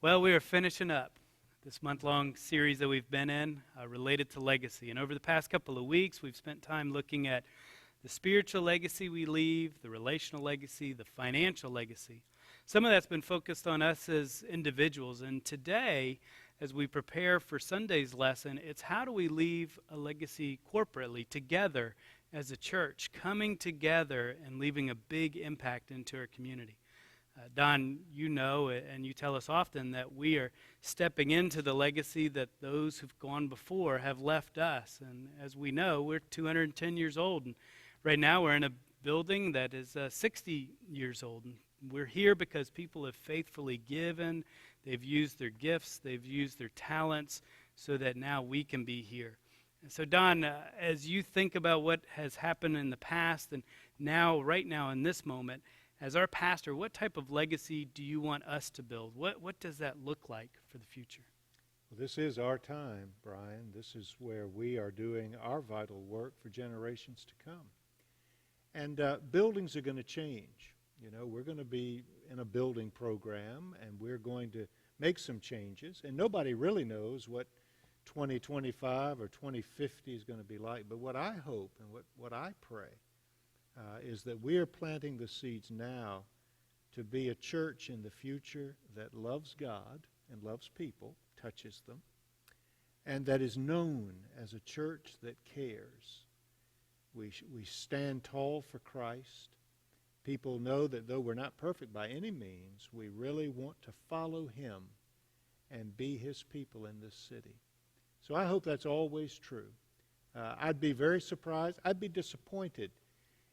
Well, we are finishing up this month-long series that we've been in related to legacy. And over the past couple of weeks, we've spent time looking at the spiritual legacy we leave, the relational legacy, the financial legacy. Some of that's been focused on us as individuals. And today, as we prepare for Sunday's lesson, it's how do we leave a legacy corporately, together as a church, coming together and leaving a big impact into our community. Don, you know, and you tell us often that we are stepping into the legacy that those who've gone before have left us. And as we know, we're 210 years old. And right now we're in a building that is 60 years old. And we're here because people have faithfully given. They've used their gifts. They've used their talents so that now we can be here. And so, Don, as you think about what has happened in the past and now, right now in this moment, as our pastor, what type of legacy do you want us to build? What does that look like for the future? Well, this is our time, Brian. This is where we are doing our vital work for generations to come. And buildings are going to change. You know, we're going to be in a building program, and we're going to make some changes. And nobody really knows what 2025 or 2050 is going to be like. But what I hope and what I pray is that we are planting the seeds now to be a church in the future that loves God and loves people, touches them, and that is known as a church that cares. We stand tall for Christ. People know that though we're not perfect by any means, we really want to follow him and be his people in this city. So I hope that's always true. I'd be very surprised. I'd be disappointed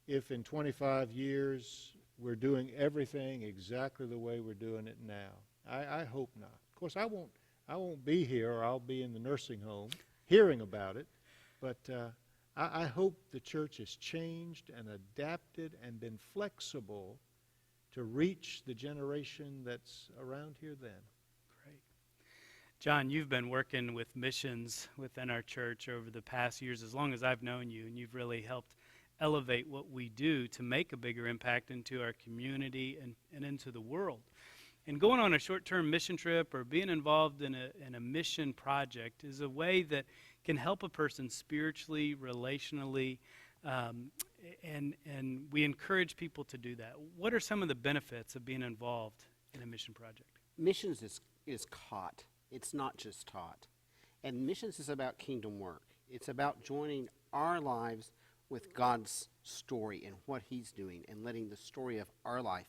if in 25 years we're doing everything exactly the way we're doing it now. I hope not. Of course, I won't be here, or I'll be in the nursing home hearing about it. But I hope the church has changed and adapted and been flexible to reach the generation that's around here then. Great. John, you've been working with missions within our church over the past years, as long as I've known you, and you've really helped elevate what we do to make a bigger impact into our community and into the world. And going on a short-term mission trip or being involved in a mission project is a way that can help a person spiritually, relationally, and we encourage people to do that. What are some of the benefits of being involved in a mission project? Missions is caught. It's not just taught. And missions is about kingdom work. It's about joining our lives with God's story and what he's doing and letting the story of our life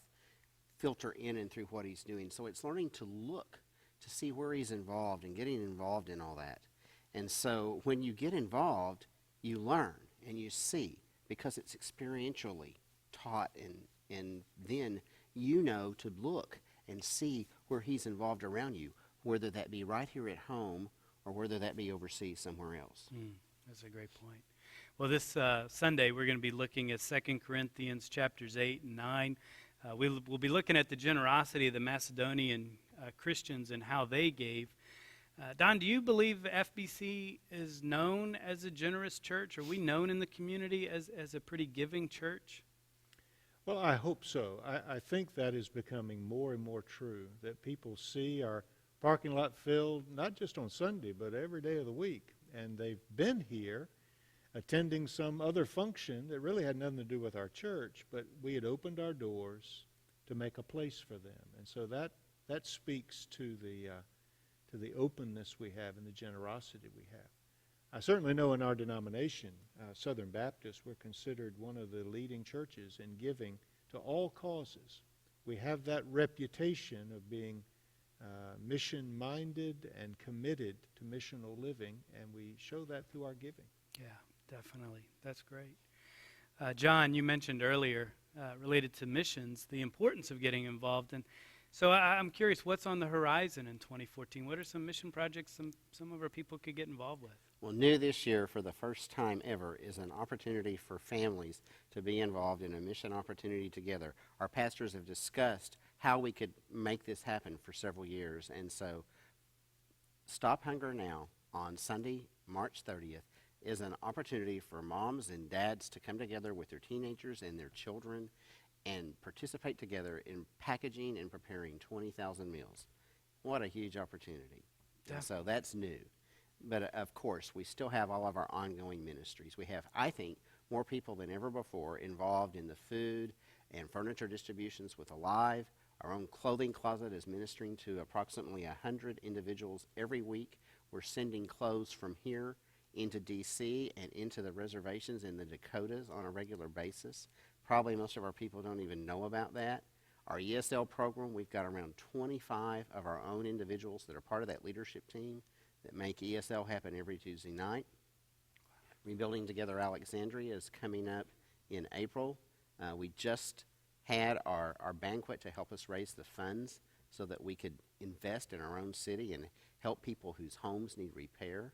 filter in and through what he's doing. So it's learning to look to see where he's involved and getting involved in all that. And so when you get involved, you learn and you see because it's experientially taught, and then you know to look and see where he's involved around you, whether that be right here at home or whether that be overseas somewhere else. That's a great point. Well, this Sunday we're going to be looking at 2 Corinthians chapters 8 and 9. We'll be looking at the generosity of the Macedonian Christians and how they gave. Don, do you believe FBC is known as a generous church? Are we known in the community as a pretty giving church? Well, I hope so. I think that is becoming more and more true, that people see our parking lot filled not just on Sunday, but every day of the week. And they've been here attending some other function that really had nothing to do with our church, but we had opened our doors to make a place for them. And so that speaks to the openness we have and the generosity we have. I certainly know in our denomination, Southern Baptist, we're considered one of the leading churches in giving to all causes. We have that reputation of being mission-minded and committed to missional living, and we show that through our giving. Yeah, definitely. That's great. John, you mentioned earlier, related to missions, the importance of getting involved. And so I'm curious, what's on the horizon in 2014? What are some mission projects some of our people could get involved with? Well, new this year, for the first time ever, is an opportunity for families to be involved in a mission opportunity together. Our pastors have discussed how we could make this happen for several years. And so Stop Hunger Now on Sunday, March 30th, is an opportunity for moms and dads to come together with their teenagers and their children and participate together in packaging and preparing 20,000 meals. What a huge opportunity. Yeah. And so that's new. But of course, we still have all of our ongoing ministries. We have, I think, more people than ever before involved in the food and furniture distributions with Alive. Our own clothing closet is ministering to approximately 100 individuals every week. We're sending clothes from here into D.C. and into the reservations in the Dakotas on a regular basis. Probably most of our people don't even know about that. Our ESL program, we've got around 25 of our own individuals that are part of that leadership team that make ESL happen every Tuesday night. Rebuilding Together Alexandria is coming up in April. We just had our banquet to help us raise the funds so that we could invest in our own city and help people whose homes need repair.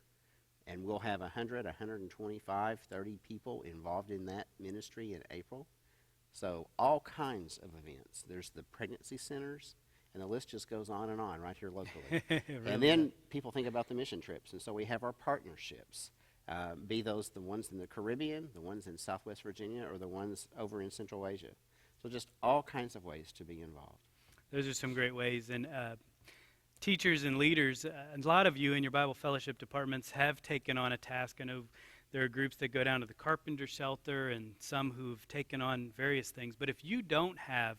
And we'll have 100, 125, 30 people involved in that ministry in April. So all kinds of events. There's the pregnancy centers, and the list just goes on and on right here locally. And then people think about the mission trips, and so we have our partnerships, be those the ones in the Caribbean, the ones in Southwest Virginia, or the ones over in Central Asia. So just all kinds of ways to be involved. Those are some great ways. And teachers and leaders, a lot of you in your Bible fellowship departments have taken on a task. I know there are groups that go down to the carpenter shelter and some who've taken on various things. But if you don't have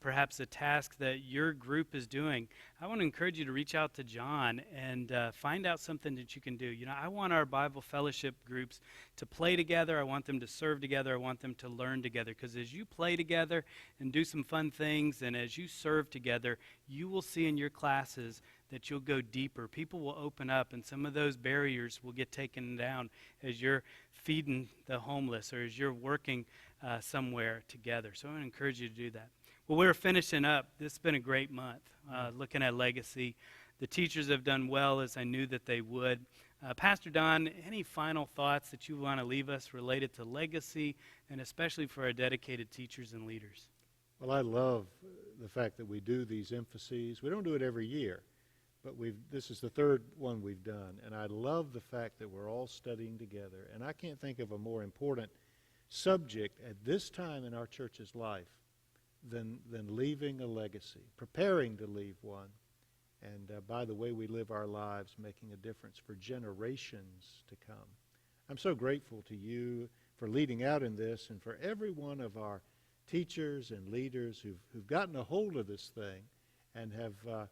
perhaps a task that your group is doing, I want to encourage you to reach out to John and find out something that you can do. You know, I want our Bible fellowship groups to play together. I want them to serve together. I want them to learn together. Because as you play together and do some fun things, and as you serve together, you will see in your classes that you'll go deeper. People will open up, and some of those barriers will get taken down as you're feeding the homeless or as you're working somewhere together. So I want to encourage you to do that. Well, we're finishing up. This has been a great month, looking at legacy. The teachers have done well, as I knew that they would. Pastor Don, any final thoughts that you want to leave us related to legacy, and especially for our dedicated teachers and leaders? Well, I love the fact that we do these emphases. We don't do it every year, but this is the third one we've done. And I love the fact that we're all studying together. And I can't think of a more important subject at this time in our church's life than leaving a legacy, preparing to leave one, and by the way we live our lives, making a difference for generations to come. I'm so grateful to you for leading out in this, and for every one of our teachers and leaders who've gotten a hold of this thing and have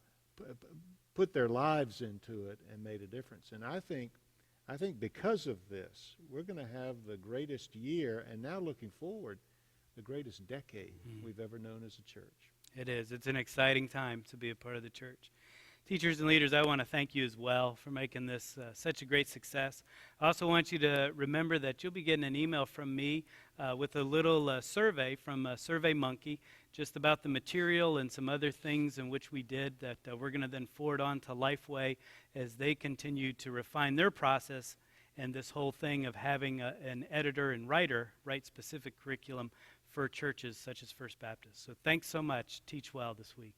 put their lives into it and made a difference. And I think because of this, we're going to have the greatest year, and now looking forward, the greatest decade we've ever known as a church. It is. It's an exciting time to be a part of the church. Teachers and leaders, I want to thank you as well for making this such a great success. I also want you to remember that you'll be getting an email from me with a little survey from SurveyMonkey just about the material and some other things in which we did that we're going to then forward on to Lifeway as they continue to refine their process and this whole thing of having an editor and writer write specific curriculum for churches such as First Baptist. So thanks so much. Teach well this week.